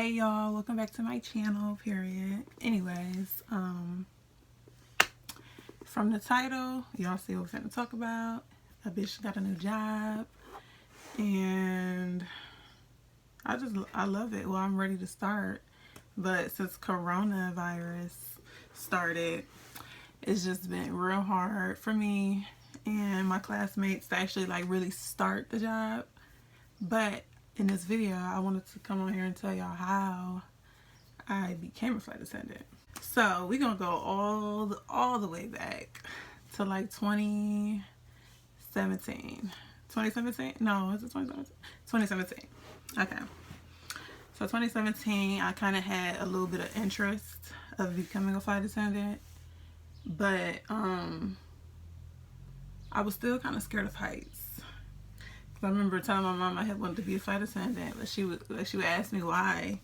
Hey y'all, welcome back to my channel, period. Anyways, from the title, y'all see what we're finna talk about. A bitch got a new job, and I love it. Well, I'm ready to start, but since coronavirus started, it's just been real hard for me and my classmates to actually like really start the job. But in this video, I wanted to come on here and tell y'all how I became a flight attendant. So we're gonna go all the way back to like 2017. 2017? No, is it 2017? 2017. Okay. So 2017, I kind of had a little bit of interest of becoming a flight attendant, but I was still kind of scared of heights. I remember telling my mom I had wanted to be a flight attendant, but she would ask me why.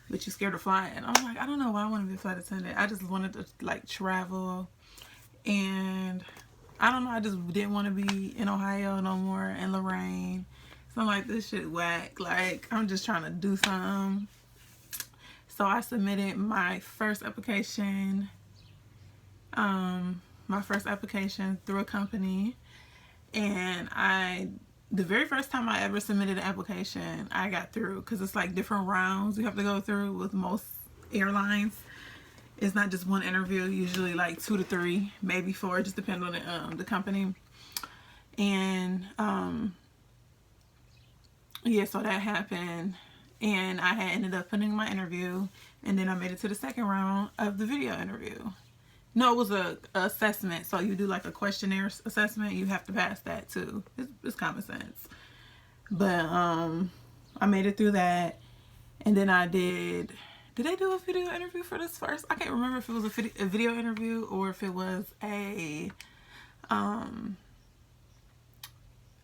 But you scared of flying? I'm like, I don't know why I want to be a flight attendant. I just wanted to like travel, and I don't know. I just didn't want to be in Ohio no more, in Lorraine. So I'm like, this shit whack. Like, I'm just trying to do something. So I submitted my first application. Through a company, and the very first time I ever submitted an application, I got through, because it's like different rounds you have to go through with most airlines. It's not just one interview, usually like 2 to 3, maybe 4, just depending on the company. And yeah, so that happened, and I had ended up putting my interview, and then I made it to the second round of the video interview. No, it was a assessment. So you do like a questionnaire assessment. You have to pass that too. It's common sense. But I made it through that, and then I did they do a video interview for this first? I can't remember if it was a video interview or if it was a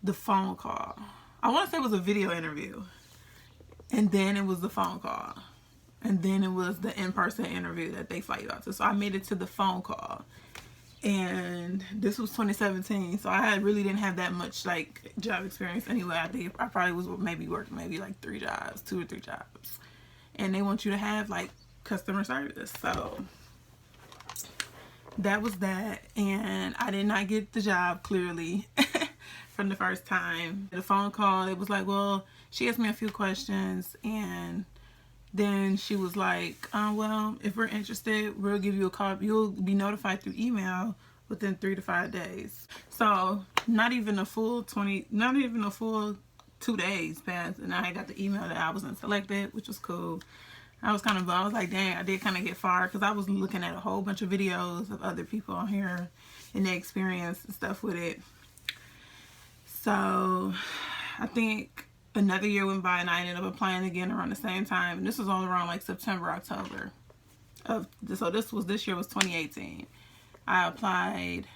the phone call. I want to say it was a video interview, and then it was the phone call. And then it was the in-person interview that they fly you out to. So I made it to the phone call. And this was 2017. So I really didn't have that much like job experience anyway. I probably was working like 3 jobs, 2 or 3 jobs. And they want you to have like customer service. So that was that. And I did not get the job clearly from the first time. The phone call, it was like, well, she asked me a few questions, and then she was like, well, if we're interested, we'll give you a call. You'll be notified through email within 3 to 5 days. So not even a full 2 days passed, and I got the email that I wasn't selected, which was cool. I was kind of bummed. I was like, dang, I did kind of get fired, because I was looking at a whole bunch of videos of other people on here and their experience and stuff with it. So I think another year went by, and I ended up applying again around the same time. And this was all around like September, October. So this year was 2018. I applied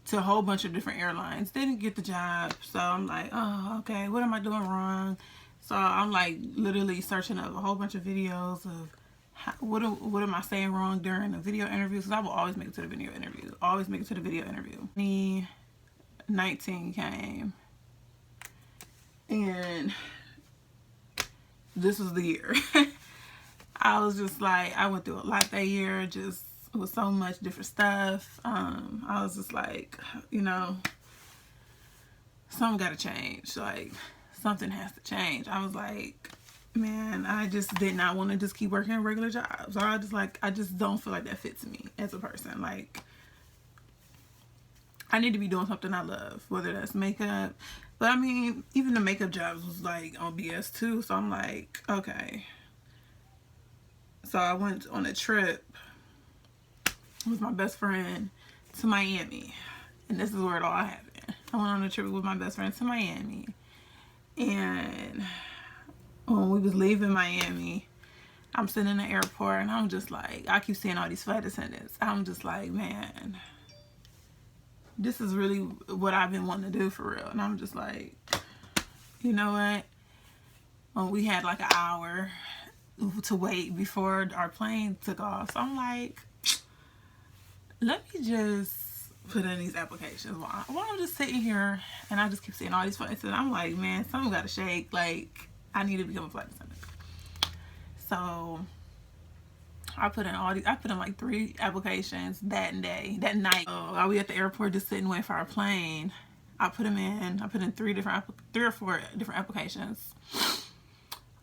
to a whole bunch of different airlines. Didn't get the job. So I'm like, oh, okay, what am I doing wrong? So I'm like literally searching up a whole bunch of videos of what am I saying wrong during the video interview? Because I will always make it to the video interview. Always make it to the video interview. 2019 came. And this was the year. I was just like, I went through a lot that year, just with so much different stuff. I was just like, you know, something got to change. Like, something has to change. I was like, man, I just did not want to just keep working regular jobs. I just don't feel like that fits me as a person. Like, I need to be doing something I love, whether that's makeup. But I mean, even the makeup jobs was like on BS too. So I'm like, okay. So I went on a trip with my best friend to Miami. And this is where it all happened. I went on a trip with my best friend to Miami. And when we was leaving Miami, I'm sitting in the airport, and I'm just like, I keep seeing all these flight attendants. I'm just like, man, this is really what I've been wanting to do for real. And I'm just like, you know what? When we had like an hour to wait before our plane took off. So I'm like, let me just put in these applications. While I'm just sitting here, and I just keep seeing all these flights, and I'm like, man, something got to shake. Like, I need to become a flight attendant. So I put in like 3 applications that night. So while we at the airport just sitting waiting for our plane, I put in 3 or 4 different applications.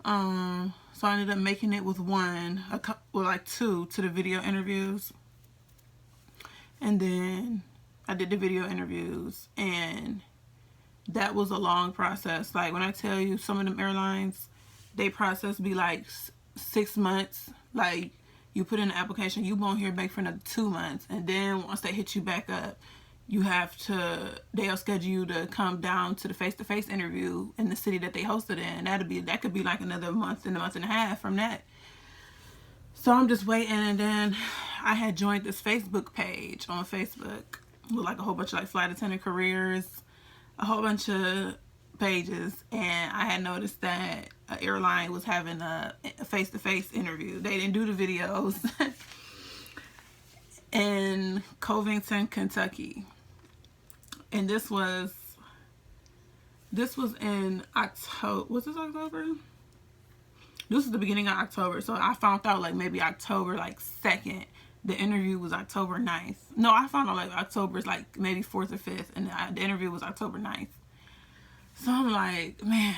So I ended up making it with like 2 to the video interviews. And then I did the video interviews, and that was a long process. Like when I tell you, some of them airlines, they process be like 6 months. Like you put in an application, you won't hear back for another 2 months, and then once they hit you back up, they'll schedule you to come down to the face-to-face interview in the city that they hosted in. That could be like another month and a half from that. So I'm just waiting, and then I had joined this Facebook page on Facebook with like a whole bunch of like flight attendant careers, a whole bunch of pages, and I had noticed that an airline was having a face-to-face interview. They didn't do the videos in Covington, Kentucky. And this was in October. Was this October? This is the beginning of October. So I found out like maybe October like 2nd. The interview was October 9th. No, I found out like October's like maybe 4th or 5th. And the interview was October 9th. So I'm like, man,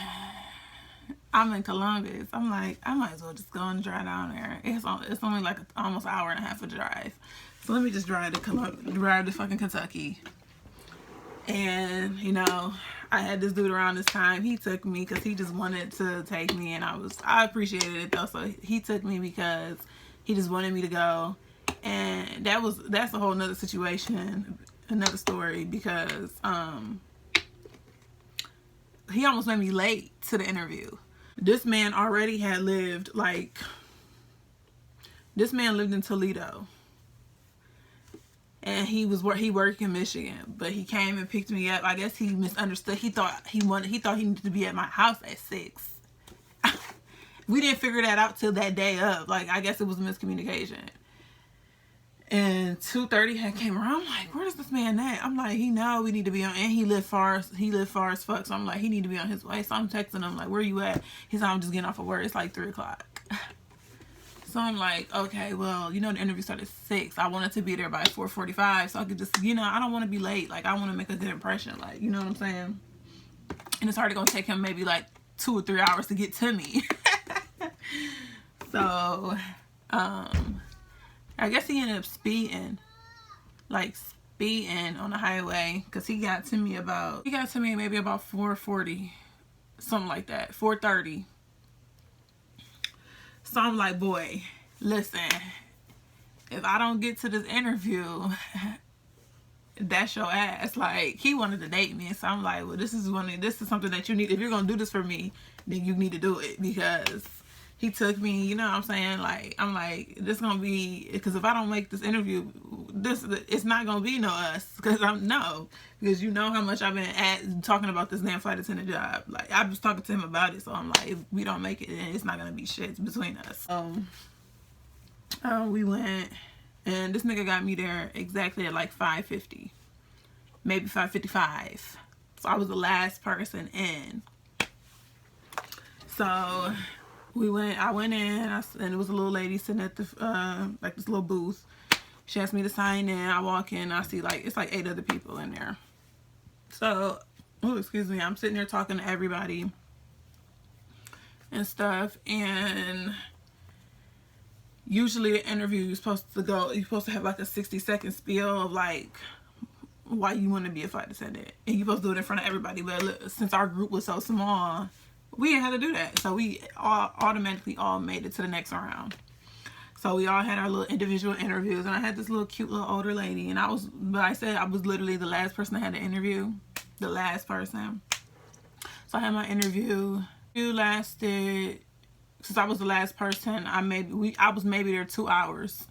I'm in Columbus. I'm like, I might as well just go and drive down there. It's only like almost an hour and a half of drive. So let me just drive to fucking Kentucky. And, you know, I had this dude around this time. He took me because he just wanted to take me, and I appreciated it though. So he took me because he just wanted me to go. And that's a whole nother situation, another story, because he almost made me late to the interview. This man already had lived in Toledo. And he worked in Michigan, but he came and picked me up. I guess he misunderstood. He thought he needed to be at my house at 6. We didn't figure that out till that day of. Like, I guess it was a miscommunication. And 2:30 had came around. I'm like, where's this man at? I'm like, we need to be on, and he lived far as fuck. So I'm like, he need to be on his way. So I'm texting him like, where you at? He's like, I'm just getting off of work. It's like 3 o'clock. So I'm like, okay, well, you know, the interview started at 6. I wanted to be there by 4:45, so I could just, you know, I don't want to be late. Like, I want to make a good impression. Like, you know what I'm saying? And it's already going to take him maybe like 2 or 3 hours to get to me. So, I guess he ended up speeding on the highway, because he got to me maybe about 4:40, something like that, 4:30. So I'm like, boy, listen, if I don't get to this interview, that's your ass. Like, he wanted to date me. So I'm like, well, this is something that you need. If you're going to do this for me, then you need to do it, because he took me, you know what I'm saying? Like, I'm like, this going to be, because if I don't make this interview, it's not going to be no us. Because you know how much I've been talking about this damn flight attendant job. Like, I was talking to him about it. So I'm like, if we don't make it, then it's not going to be shit between us. We went, and this nigga got me there exactly at like 5:50, maybe 5:55. So I was the last person in. So I went in, and it was a little lady sitting at the like this little booth. She asked me to sign in. I walk in, I see like it's like 8 other people in there. So, excuse me, I'm sitting there talking to everybody and stuff. And usually the interview, you're supposed to have like a 60-second spiel of like why you want to be a flight attendant, and you're supposed to do it in front of everybody. But since our group was so small, we didn't have to do that. So we automatically all made it to the next round. So we all had our little individual interviews, and I had this little cute little older lady, and I was literally the last person I had to interview, the last person. So I had my interview. It lasted, since I was the last person, I was maybe there 2 hours.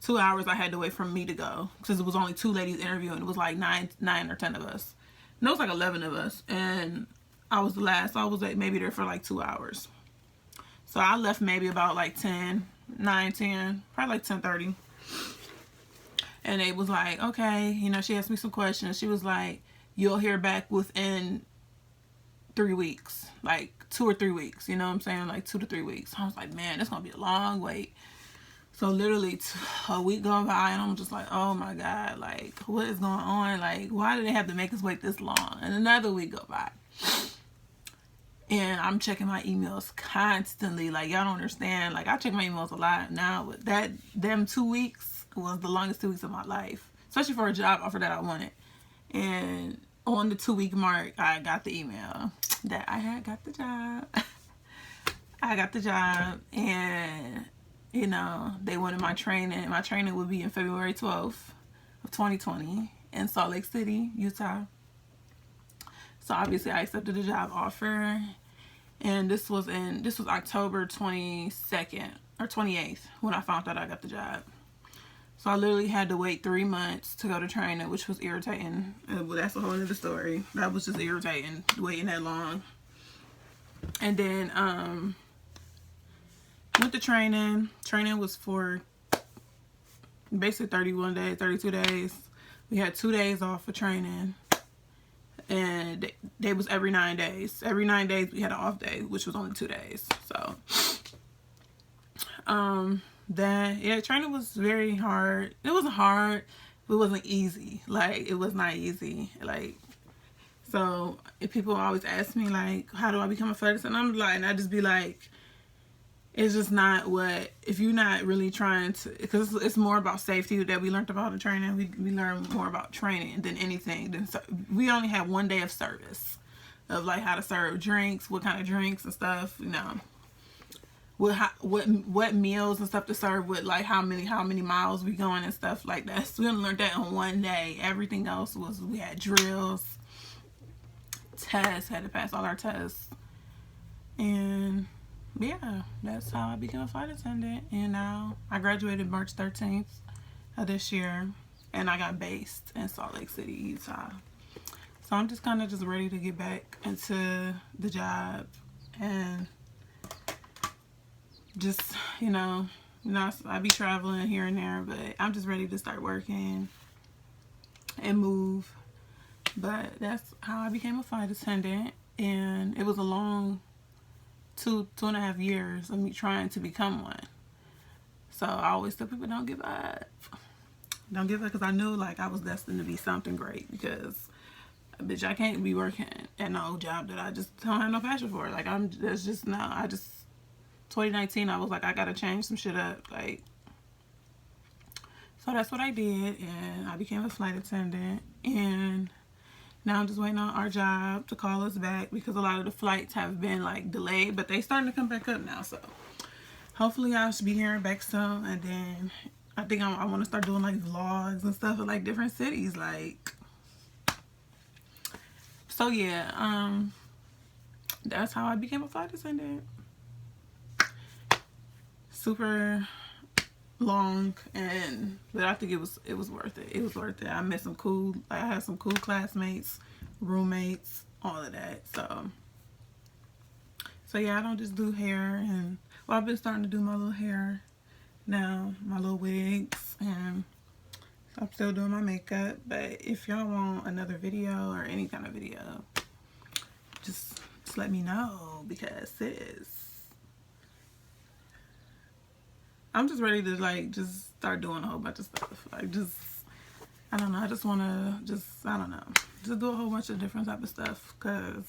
2 hours I had to wait for me to go, because it was only 2 ladies interviewing. It was like 9 or 10 of us. No, it was like 11 of us, and I was the last. So I was like maybe there for like 2 hours. So I left maybe about like 10, probably like 10:30. And it was like, okay, you know, she asked me some questions. She was like, you'll hear back within 3 weeks, like 2 or 3 weeks, you know what I'm saying, like 2 to 3 weeks. I was like, man, it's gonna be a long wait. So literally a week going by and I'm just like, oh my God, like what is going on? Like, why do they have to make us wait this long? And another week go by and I'm checking my emails constantly. Like, y'all don't understand. Like, I check my emails a lot now, but them 2 weeks was the longest 2 weeks of my life, especially for a job offer that I wanted. And on the 2-week mark, I got the email that I had got the job. I got the job, and you know, they wanted my training. My training would be in February 12th of 2020 in Salt Lake City, Utah. So obviously I accepted the job offer, and this was October 22nd or 28th when I found out I got the job. So I literally had to wait 3 months to go to training, which was irritating. Well, that's a whole other story. That was just irritating, waiting that long. And then went to training. Training was for basically 31 days, 32 days. We had 2 days off for training. And they was every 9 days. Every 9 days we had an off day, which was only 2 days. So, training was very hard. It wasn't hard, but it wasn't easy. Like, it was not easy. Like, so if people always ask me, like, how do I become a flight attendant? I'm like, and I just be like, it's just not what, if you're not really trying to, because it's more about safety that we learned about in training. We learned more about training than anything. We only had 1 day of service of like how to serve drinks, what kind of drinks and stuff, you know, what meals and stuff to serve with, like how many miles we going and stuff like that. So we only learned that on 1 day. Everything else was, we had drills, tests, had to pass all our tests, and yeah, that's how I became a flight attendant. And now I graduated March 13th of this year, and I got based in Salt Lake City, Utah. So I'm just kind of just ready to get back into the job and just, you know, I be traveling here and there, but I'm just ready to start working and move. But that's how I became a flight attendant, and it was a long 2.5 years of me trying to become one. So I always tell people, don't give up. Don't give up, because I knew like I was destined to be something great, because bitch, I can't be working at no job that I just don't have no passion for. Like, that's just no, 2019 I was like, I gotta change some shit up, like. So that's what I did, and I became a flight attendant, and now I'm just waiting on our job to call us back, because a lot of the flights have been like delayed, but they starting to come back up now. So hopefully I should be hearing back soon. And then I think I want to start doing like vlogs and stuff in like different cities. Like, so yeah, that's how I became a flight attendant. Super long, but I think it was worth it. It was worth it. I met some cool, I had some cool classmates, roommates, all of that. So yeah, I don't just do hair, and well, I've been starting to do my little hair now, my little wigs, and I'm still doing my makeup. But if y'all want another video or any kind of video, just let me know, because sis, I'm just ready to like just start doing a whole bunch of stuff. Like, just, I don't know, I just want to just, I don't know, just do a whole bunch of different type of stuff, because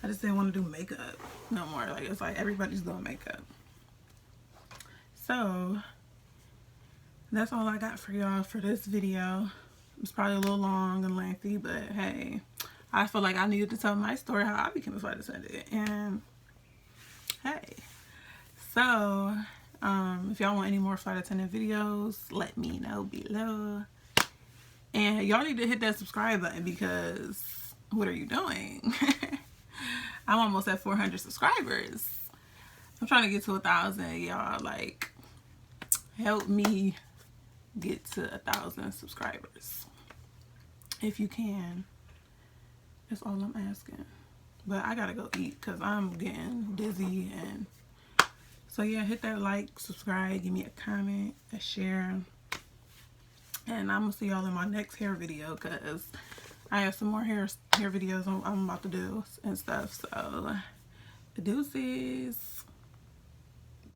I just didn't want to do makeup no more. Like, it's like everybody's doing makeup. So that's all I got for y'all for this video. It's probably a little long and lengthy, but hey, I feel like I needed to tell my story, how I became a flight attendant. And hey, so if y'all want any more flight attendant videos, let me know below. And y'all need to hit that subscribe button, because what are you doing? I'm almost at 400 subscribers. I'm trying to get to 1,000, y'all. Like, help me get to 1,000 subscribers if you can. That's all I'm asking. But I gotta go eat, because I'm getting dizzy. And so yeah, hit that like, subscribe, give me a comment, a share, and I'm gonna see y'all in my next hair video, because I have some more hair videos I'm about to do and stuff. So, deuces.